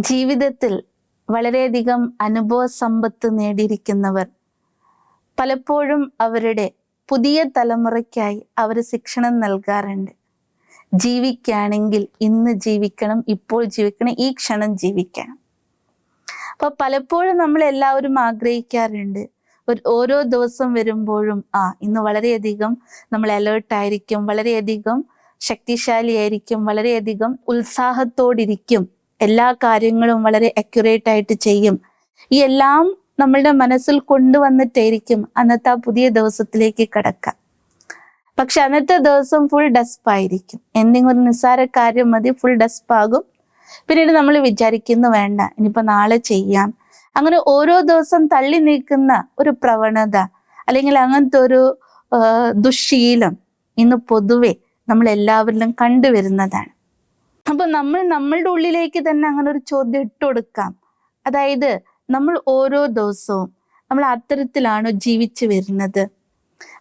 ജീവിതത്തിൽ വളരെയധികം അനുഭവ സമ്പത്ത് നേടിയിരിക്കുന്നവർ പലപ്പോഴും അവരുടെ പുതിയ തലമുറയ്ക്കായി അവർ ശിക്ഷണം നൽകാറുണ്ട്. ജീവിക്കുകയാണെങ്കിൽ ഇന്ന് ജീവിക്കണം, ഇപ്പോൾ ജീവിക്കണം, ഈ ക്ഷണം ജീവിക്കണം. അപ്പൊ പലപ്പോഴും നമ്മൾ എല്ലാവരും ആഗ്രഹിക്കാറുണ്ട്, ഓരോ ദിവസം വരുമ്പോഴും ഇന്ന് വളരെയധികം നമ്മൾ അലേർട്ടായിരിക്കും, വളരെയധികം ശക്തിശാലിയായിരിക്കും, വളരെയധികം ഉത്സാഹത്തോടിരിക്കും, എല്ലാ കാര്യങ്ങളും വളരെ അക്യുറേറ്റ് ആയിട്ട് ചെയ്യും. ഈ എല്ലാം നമ്മളുടെ മനസ്സിൽ കൊണ്ടുവന്നിട്ടായിരിക്കും അന്നത്തെ ആ പുതിയ ദിവസത്തിലേക്ക് കടക്കുക. പക്ഷെ അന്നത്തെ ദിവസം ഫുൾ ഡസ്പായിരിക്കും. എന്തെങ്കിലും ഒരു നിസ്സാര കാര്യം മതി, ഫുൾ ഡസ്പാകും. പിന്നീട് നമ്മൾ വിചാരിക്കുന്നു വേണ്ട, ഇനിയിപ്പോ നാളെ ചെയ്യാം. അങ്ങനെ ഓരോ ദിവസം തള്ളി നീക്കുന്ന ഒരു പ്രവണത അല്ലെങ്കിൽ അങ്ങനത്തെ ഒരു ദുശ്ശീലം ഇന്ന് പൊതുവെ നമ്മൾ എല്ലാവരിലും കണ്ടുവരുന്നതാണ്. അപ്പൊ നമ്മളുടെ ഉള്ളിലേക്ക് തന്നെ അങ്ങനെ ഒരു ചോദ്യം ഇട്ട് കൊടുക്കാം. അതായത് നമ്മൾ ഓരോ ദിവസവും നമ്മൾ അത്തരത്തിലാണോ ജീവിച്ചു വരുന്നത്?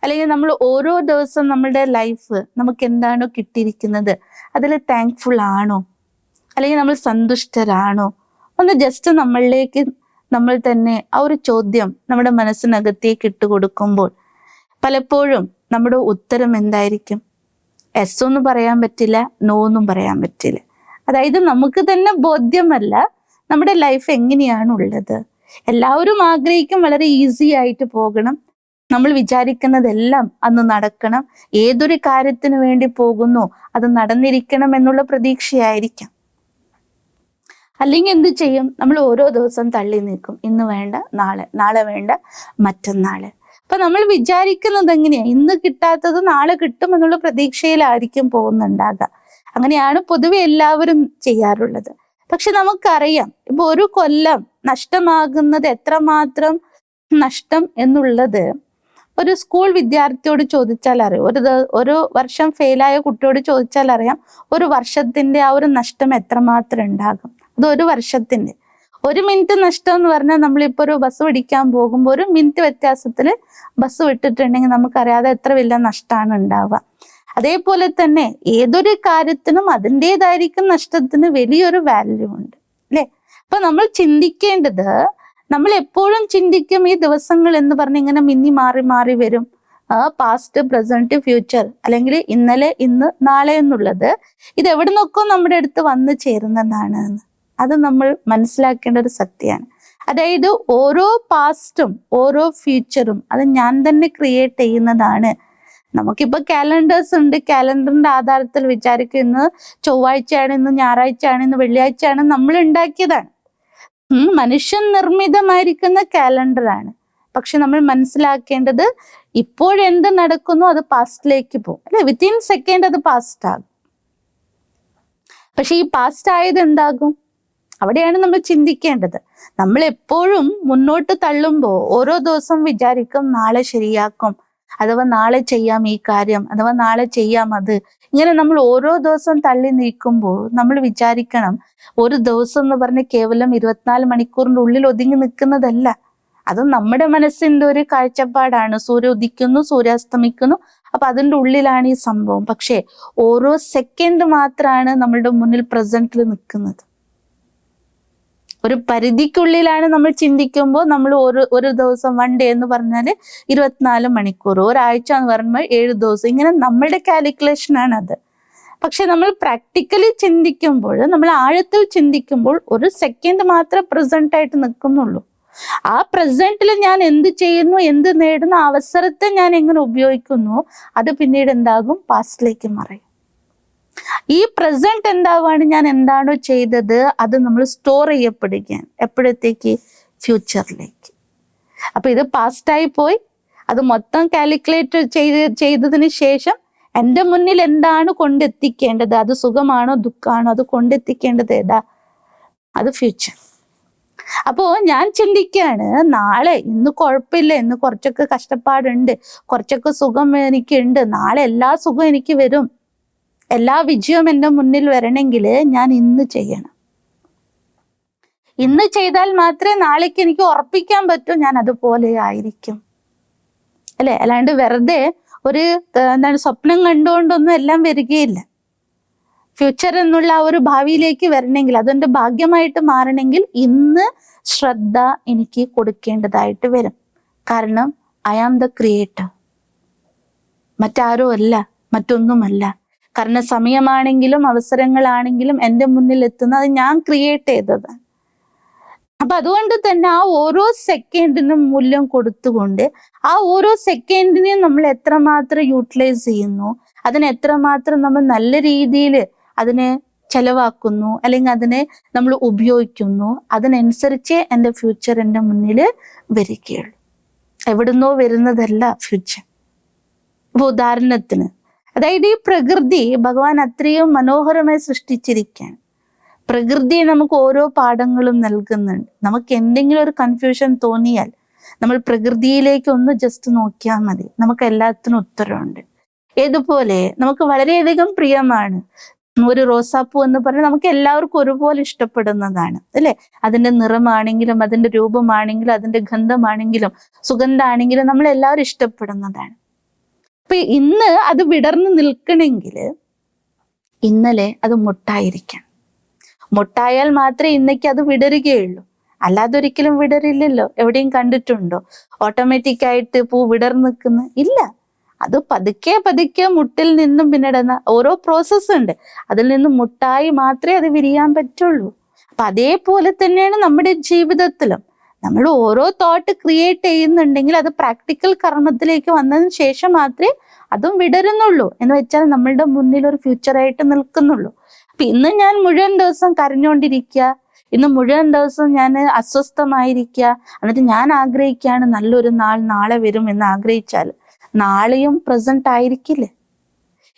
അല്ലെങ്കിൽ നമ്മൾ ഓരോ ദിവസവും നമ്മളുടെ ലൈഫ് നമുക്ക് എന്താണോ കിട്ടിയിരിക്കുന്നത് അതിൽ താങ്ക്ഫുൾ ആണോ? അല്ലെങ്കിൽ നമ്മൾ സന്തുഷ്ടരാണോ? ഒന്ന് ജസ്റ്റ് നമ്മളിലേക്ക് നമ്മൾ തന്നെ ആ ഒരു ചോദ്യം നമ്മുടെ മനസ്സിനകത്തേക്ക് ഇട്ട് കൊടുക്കുമ്പോൾ പലപ്പോഴും നമ്മുടെ ഉത്തരം എന്തായിരിക്കും? എസ് ഒന്നും പറയാൻ പറ്റില്ല, നോ ഒന്നും പറയാൻ പറ്റില്ല. അതായത് നമുക്ക് തന്നെ ബോധ്യമല്ല നമ്മുടെ ലൈഫ് എങ്ങനെയാണ് ഉള്ളത്. എല്ലാവരും ആഗ്രഹിക്കും വളരെ ഈസി ആയിട്ട് പോകണം, നമ്മൾ വിചാരിക്കുന്നതെല്ലാം അന്ന് നടക്കണം, ഏതൊരു കാര്യത്തിന് വേണ്ടി പോകുന്നു അത് നടന്നിരിക്കണം എന്നുള്ള പ്രതീക്ഷയായിരിക്കാം. അല്ലെങ്കിൽ എന്ത് ചെയ്യും? നമ്മൾ ഓരോ ദിവസം തള്ളി നീക്കും. ഇന്ന് വേണ്ട നാളെ, നാളെ വേണ്ട മറ്റന്നാള്. അപ്പൊ നമ്മൾ വിചാരിക്കുന്നത് എങ്ങനെയാ? ഇന്ന് കിട്ടാത്തത് നാളെ കിട്ടും എന്നുള്ള പ്രതീക്ഷയിലായിരിക്കും പോകുന്നുണ്ടാകുക. അങ്ങനെയാണ് പൊതുവെ എല്ലാവരും ചെയ്യാറുള്ളത്. പക്ഷെ നമുക്കറിയാം, ഇപ്പൊ ഒരു കൊല്ലം നഷ്ടമാകുന്നത് എത്രമാത്രം നഷ്ടം എന്നുള്ളത് ഒരു സ്കൂൾ വിദ്യാർത്ഥിയോട് ചോദിച്ചാൽ അറിയാം. ഒരു വർഷം ഫെയിലായ കുട്ടിയോട് ചോദിച്ചാൽ അറിയാം ഒരു വർഷത്തിന്റെ ആ ഒരു നഷ്ടം എത്രമാത്രം ഉണ്ടാകും. അത് ഒരു വർഷത്തിന്റെ 1 മിനിറ്റ് നഷ്ടം എന്ന് പറഞ്ഞാൽ, നമ്മളിപ്പോ ഒരു ബസ് പിടിക്കാൻ പോകുമ്പോൾ 1 മിനിറ്റ് വ്യത്യാസത്തിൽ ബസ് വിട്ടിട്ടുണ്ടെങ്കിൽ നമുക്കറിയാതെ എത്ര വലിയ നഷ്ടമാണ് ഉണ്ടാവുക. അതേപോലെ തന്നെ ഏതൊരു കാര്യത്തിനും അതിൻ്റെതായിരിക്കും നഷ്ടത്തിന് വലിയൊരു വാല്യൂ ഉണ്ട്, അല്ലെ? അപ്പൊ നമ്മൾ ചിന്തിക്കേണ്ടത്, നമ്മൾ എപ്പോഴും ചിന്തിക്കും ഈ ദിവസങ്ങൾ എന്ന് പറഞ്ഞ് ഇങ്ങനെ മിന്നി മാറി മാറി വരും. പാസ്റ്റ്, പ്രസന്റ്, ഫ്യൂച്ചർ, അല്ലെങ്കിൽ ഇന്നലെ, ഇന്ന്, നാളെ എന്നുള്ളത് ഇത് എവിടെ നിന്നൊക്കെ നമ്മുടെ അടുത്ത് വന്നു ചേരുന്നതാണ്. അത് നമ്മൾ മനസ്സിലാക്കേണ്ട ഒരു സത്യമാണ്. അതായത് ഓരോ പാസ്റ്റും ഓരോ ഫ്യൂച്ചറും അത് ഞാൻ തന്നെ ക്രിയേറ്റ് ചെയ്യുന്നതാണ്. നമുക്കിപ്പോ കാലണ്ടേഴ്സ് ഉണ്ട്, കാലണ്ടറിന്റെ ആധാരത്തിൽ വിചാരിക്കും ഇന്ന് ചൊവ്വാഴ്ചയാണ്, ഇന്ന് ഞായറാഴ്ചയാണ്, ഇന്ന് വെള്ളിയാഴ്ചയാണ്, നമ്മൾ ഉണ്ടാക്കിയതാണ്. മനുഷ്യൻ നിർമ്മിതമായിരിക്കുന്ന കാലണ്ടറാണ്. പക്ഷെ നമ്മൾ മനസ്സിലാക്കേണ്ടത് ഇപ്പോഴെന്ത് നടക്കുന്നു അത് പാസ്റ്റിലേക്ക് പോകും, അല്ലെ? വിത്തിൻ സെക്കൻഡ് അത് പാസ്റ്റ് ആകും. പക്ഷെ ഈ പാസ്റ്റ് ആയത് എന്താകും? അവിടെയാണ് നമ്മൾ ചിന്തിക്കേണ്ടത്. നമ്മൾ എപ്പോഴും മുന്നോട്ട് തള്ളുമ്പോൾ ഓരോ ദിവസം വിചാരിക്കും നാളെ ശരിയാക്കും, അഥവാ നാളെ ചെയ്യാം ഈ കാര്യം, അഥവാ നാളെ ചെയ്യാം അത്. ഇങ്ങനെ നമ്മൾ ഓരോ ദിവസം തള്ളി നീക്കുമ്പോൾ നമ്മൾ വിചാരിക്കണം, ഒരു ദിവസം എന്ന് പറഞ്ഞ് കേവലം 24 മണിക്കൂറിന്റെ ഉള്ളിൽ ഒതുങ്ങി നിൽക്കുന്നതല്ല. അത് നമ്മുടെ മനസ്സിന്റെ ഒരു കാഴ്ചപ്പാടാണ്. സൂര്യ ഉദിക്കുന്നു, സൂര്യാസ്തമിക്കുന്നു, അപ്പൊ അതിൻ്റെ ഉള്ളിലാണ് ഈ സംഭവം. പക്ഷെ ഓരോ സെക്കൻഡ് മാത്രമാണ് നമ്മളുടെ മുന്നിൽ പ്രസന്റിൽ നിൽക്കുന്നത്. ഒരു പരിധിക്കുള്ളിലാണ് നമ്മൾ ചിന്തിക്കുമ്പോൾ നമ്മൾ ഒരു ദിവസം 1 ഡേ എന്ന് പറഞ്ഞാല് 24 മണിക്കൂർ, ഒരാഴ്ച എന്ന് പറയുമ്പോൾ 7 ദിവസം, ഇങ്ങനെ നമ്മളുടെ കാൽക്കുലേഷൻ ആണ് അത്. പക്ഷെ നമ്മൾ പ്രാക്ടിക്കലി ചിന്തിക്കുമ്പോൾ, നമ്മൾ ആഴത്തിൽ ചിന്തിക്കുമ്പോൾ ഒരു സെക്കൻഡ് മാത്രമേ പ്രസന്റ് ആയിട്ട് നിൽക്കുന്നുള്ളൂ. ആ പ്രസന്റിൽ ഞാൻ എന്ത് ചെയ്യുന്നു, എന്ത് നേടുന്നു, അവസരത്തെ ഞാൻ എങ്ങനെ ഉപയോഗിക്കുന്നു, അത് പിന്നീട് എന്താകും? പാസ്റ്റിലേക്ക് മറയും. ഈ പ്രസന്റ് എന്താവാണ്? ഞാൻ എന്താണോ ചെയ്തത് അത് നമ്മൾ സ്റ്റോർ ചെയ്യപ്പെടുകയാണ്. എപ്പോഴത്തേക്ക്? ഫ്യൂച്ചറിലേക്ക്. അപ്പൊ ഇത് പാസ്റ്റായി പോയി, അത് മൊത്തം കാൽക്കുലേറ്റ് ചെയ്തതിന് ശേഷം എൻ്റെ മുന്നിൽ എന്താണ് കൊണ്ടെത്തിക്കേണ്ടത്, അത് സുഖമാണോ ദുഃഖമാണോ, അത് കൊണ്ടെത്തിക്കേണ്ടത് ഏതാ? അത് ഫ്യൂച്ചർ. അപ്പോ ഞാൻ ചിന്തിക്കുകയാണ്, നാളെ, ഇന്ന് കുഴപ്പമില്ല, ഇന്ന് കുറച്ചൊക്കെ കഷ്ടപ്പാടുണ്ട്, കുറച്ചൊക്കെ സുഖം എനിക്കുണ്ട്, നാളെ എല്ലാ സുഖം എനിക്ക് വരും, എല്ലാ വിജയവും എൻ്റെ മുന്നിൽ വരണമെങ്കിൽ ഞാൻ ഇന്ന് ചെയ്യണം. ഇന്ന് ചെയ്താൽ മാത്രമേ നാളേക്ക് എനിക്ക് ഉറപ്പിക്കാൻ പറ്റൂ ഞാൻ അതുപോലെ ആയിരിക്കും, അല്ലെ? അല്ലാണ്ട് വെറുതെ ഒരു സ്വപ്നം കണ്ടുകൊണ്ടൊന്നും എല്ലാം വരികയില്ല. ഫ്യൂച്ചർ എന്നുള്ള ആ ഒരു ഭാവിയിലേക്ക് വരണമെങ്കിൽ, അതെന്റെ ഭാഗ്യമായിട്ട് മാറണമെങ്കിൽ ഇന്ന് ശ്രദ്ധ എനിക്ക് കൊടുക്കേണ്ടതായിട്ട് വരും. കാരണം ഐ ആം ദ ക്രിയേറ്റർ, മറ്റാരോ അല്ല, മറ്റൊന്നുമല്ല. കാരണം സമയമാണെങ്കിലും അവസരങ്ങളാണെങ്കിലും എൻ്റെ മുന്നിൽ എത്തുന്നത് ഞാൻ ക്രിയേറ്റ് ചെയ്തതാണ്. അപ്പൊ അതുകൊണ്ട് തന്നെ ആ ഓരോ സെക്കൻഡിനും മൂല്യം കൊടുത്തുകൊണ്ട് ആ ഓരോ സെക്കൻഡിനെയും നമ്മൾ എത്രമാത്രം യൂട്ടിലൈസ് ചെയ്യുന്നു, അതിനെ എത്രമാത്രം നമ്മൾ നല്ല രീതിയിൽ അതിനെ ചെലവാക്കുന്നു, അല്ലെങ്കിൽ അതിനെ നമ്മൾ ഉപയോഗിക്കുന്നു, അതിനനുസരിച്ച് എൻ്റെ ഫ്യൂച്ചർ എൻ്റെ മുന്നിൽ വരികയുള്ളൂ. എവിടുന്നോ വരുന്നതല്ല ഫ്യൂച്ചർ. ഇപ്പൊ ഉദാഹരണത്തിന്, അതായത് ഈ പ്രകൃതി ഭഗവാൻ അത്രയും മനോഹരമായി സൃഷ്ടിച്ചിരിക്കുകയാണ്. പ്രകൃതിയെ നമുക്ക് ഓരോ പാഠങ്ങളും നൽകുന്നുണ്ട്. നമുക്ക് എന്തെങ്കിലും ഒരു കൺഫ്യൂഷൻ തോന്നിയാൽ നമ്മൾ പ്രകൃതിയിലേക്ക് ഒന്ന് ജസ്റ്റ് നോക്കിയാൽ മതി, നമുക്ക് എല്ലാത്തിനും ഉത്തരവുണ്ട്. ഏതുപോലെ നമുക്ക് വളരെയധികം പ്രിയമാണ് ഒരു റോസാപ്പൂ എന്ന് പറഞ്ഞാൽ നമുക്ക് എല്ലാവർക്കും ഒരുപോലെ ഇഷ്ടപ്പെടുന്നതാണ് അല്ലെ. അതിന്റെ നിറമാണെങ്കിലും അതിന്റെ രൂപമാണെങ്കിലും അതിന്റെ ഗന്ധമാണെങ്കിലും സുഗന്ധമാണെങ്കിലും നമ്മൾ എല്ലാവരും ഇഷ്ടപ്പെടുന്നതാണ്. അപ്പൊ ഇന്ന് അത് വിടർന്ന് നിൽക്കണമെങ്കിൽ ഇന്നലെ അത് മുട്ടായിരിക്കണം. മുട്ടായാൽ മാത്രമേ ഇന്നേക്ക് അത് വിടരുകയുള്ളൂ, അല്ലാതെ ഒരിക്കലും വിടരില്ലല്ലോ. എവിടെയും കണ്ടിട്ടുണ്ടോ ഓട്ടോമാറ്റിക് ആയിട്ട് പൂ വിടർന്ന് നിൽക്കുന്ന? ഇല്ല. അത് പതുക്കെ പതുക്കെ മുട്ടിൽ നിന്നും പിന്നിടുന്ന ഓരോ പ്രോസസ്സ് ഉണ്ട്. അതിൽ നിന്നും മുട്ടായി മാത്രമേ അത് വിരിയാൻ പറ്റുള്ളൂ. അപ്പൊ അതേപോലെ തന്നെയാണ് നമ്മുടെ ജീവിതത്തിലും. നമ്മൾ ഓരോ തോട്ട് ക്രിയേറ്റ് ചെയ്യുന്നുണ്ടെങ്കിൽ അത് പ്രാക്ടിക്കൽ കർമ്മത്തിലേക്ക് വന്നതിന് ശേഷം മാത്രമേ അതും വിടരുന്നുള്ളൂ. എന്ന് വെച്ചാൽ നമ്മളുടെ മുന്നിൽ ഒരു ഫ്യൂച്ചറായിട്ട് നിൽക്കുന്നുള്ളൂ. അപ്പൊ ഇന്ന് ഞാൻ മുഴുവൻ ദിവസം കരഞ്ഞുകൊണ്ടിരിക്കുക, ഇന്ന് മുഴുവൻ ദിവസം ഞാൻ അസ്വസ്ഥമായിരിക്കുക, എന്നിട്ട് ഞാൻ ആഗ്രഹിക്കുകയാണ് നല്ലൊരു നാൾ നാളെ വരും എന്ന് ആഗ്രഹിച്ചാൽ നാളെയും പ്രസന്റ് ആയിരിക്കില്ലേ?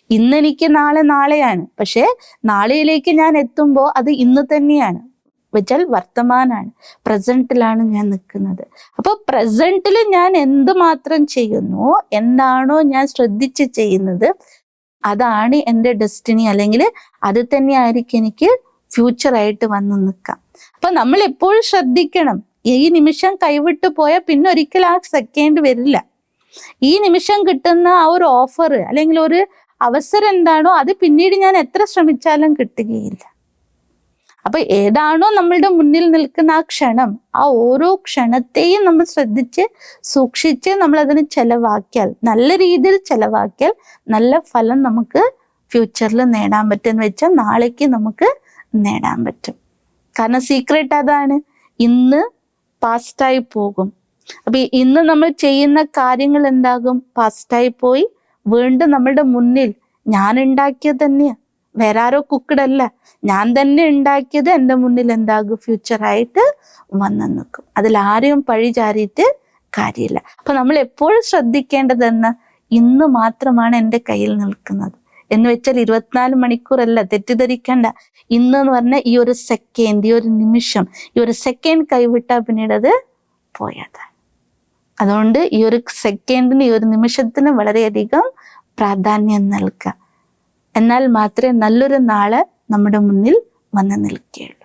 ഇന്നെനിക്ക് നാളെ നാളെയാണ്, പക്ഷെ നാളെയിലേക്ക് ഞാൻ എത്തുമ്പോൾ അത് ഇന്ന് തന്നെയാണ് വെച്ചാൽ വർത്തമാനാണ്, പ്രസന്റിലാണ് ഞാൻ നിൽക്കുന്നത്. അപ്പൊ പ്രസന്റിൽ ഞാൻ എന്തുമാത്രം ചെയ്യുന്നു, എന്താണോ ഞാൻ ശ്രദ്ധിച്ച് ചെയ്യുന്നത്, അതാണ് എൻ്റെ ഡെസ്റ്റിനി, അല്ലെങ്കിൽ അത് തന്നെയായിരിക്കും എനിക്ക് ഫ്യൂച്ചറായിട്ട് വന്ന് നിൽക്കാം. അപ്പൊ നമ്മൾ എപ്പോഴും ശ്രദ്ധിക്കണം, ഈ നിമിഷം കൈവിട്ടു പോയാൽ പിന്നെ ഒരിക്കലും ആ സെക്കൻഡ് വരില്ല. ഈ നിമിഷം കിട്ടുന്ന ആ ഒരു ഓഫർ അല്ലെങ്കിൽ ഒരു അവസരം എന്താണോ അത് പിന്നീട് ഞാൻ എത്ര ശ്രമിച്ചാലും കിട്ടുകയില്ല. അപ്പൊ ഏതാണോ നമ്മളുടെ മുന്നിൽ നിൽക്കുന്ന ആ ക്ഷണം, ആ ഓരോ ക്ഷണത്തെയും നമ്മൾ ശ്രദ്ധിച്ച് സൂക്ഷിച്ച് നമ്മൾ അതിന് ചെലവാക്കിയാൽ, നല്ല രീതിയിൽ ചെലവാക്കിയാൽ നല്ല ഫലം നമുക്ക് ഫ്യൂച്ചറിൽ നേടാൻ പറ്റും. എന്ന് വെച്ചാൽ നാളേക്ക് നമുക്ക് നേടാൻ പറ്റും. കാരണം സീക്രട്ട് അതാണ്, ഇന്ന് പാസ്റ്റായി പോകും. അപ്പൊ ഇന്ന് നമ്മൾ ചെയ്യുന്ന കാര്യങ്ങൾ എന്താകും? പാസ്റ്റായി പോയി വീണ്ടും നമ്മളുടെ മുന്നിൽ ഞാൻ ഉണ്ടാക്കിയത് തന്നെയാ, വേറെ ആരോ കുക്കടല്ല, ഞാൻ തന്നെ ഉണ്ടാക്കിയത് എൻ്റെ മുന്നിൽ എന്താകും? ഫ്യൂച്ചറായിട്ട് വന്നു നിൽക്കും. അതിൽ ആരെയും പഴി ചാരിയിട്ട് കാര്യമില്ല. അപ്പൊ നമ്മൾ എപ്പോഴും ശ്രദ്ധിക്കേണ്ടതെന്ന്, ഇന്ന് മാത്രമാണ് എൻ്റെ കയ്യിൽ നിൽക്കുന്നത്. എന്ന് വെച്ചാൽ 24 മണിക്കൂറല്ല, തെറ്റിദ്ധരിക്കണ്ട. ഇന്ന് എന്ന് പറഞ്ഞാൽ ഈ ഒരു സെക്കൻഡ്, ഈ ഒരു നിമിഷം, ഈ ഒരു സെക്കൻഡ് കൈവിട്ടാൽ പിന്നീട് അത് പോയതാണ്. അതുകൊണ്ട് ഈ ഒരു സെക്കൻഡിന്, ഈ ഒരു നിമിഷത്തിന് വളരെയധികം പ്രാധാന്യം നൽകുക. എന്നാൽ മാത്രമേ നല്ലൊരു നാള് നമ്മുടെ മുന്നിൽ വന്ന് നിൽക്കുകയുള്ളൂ.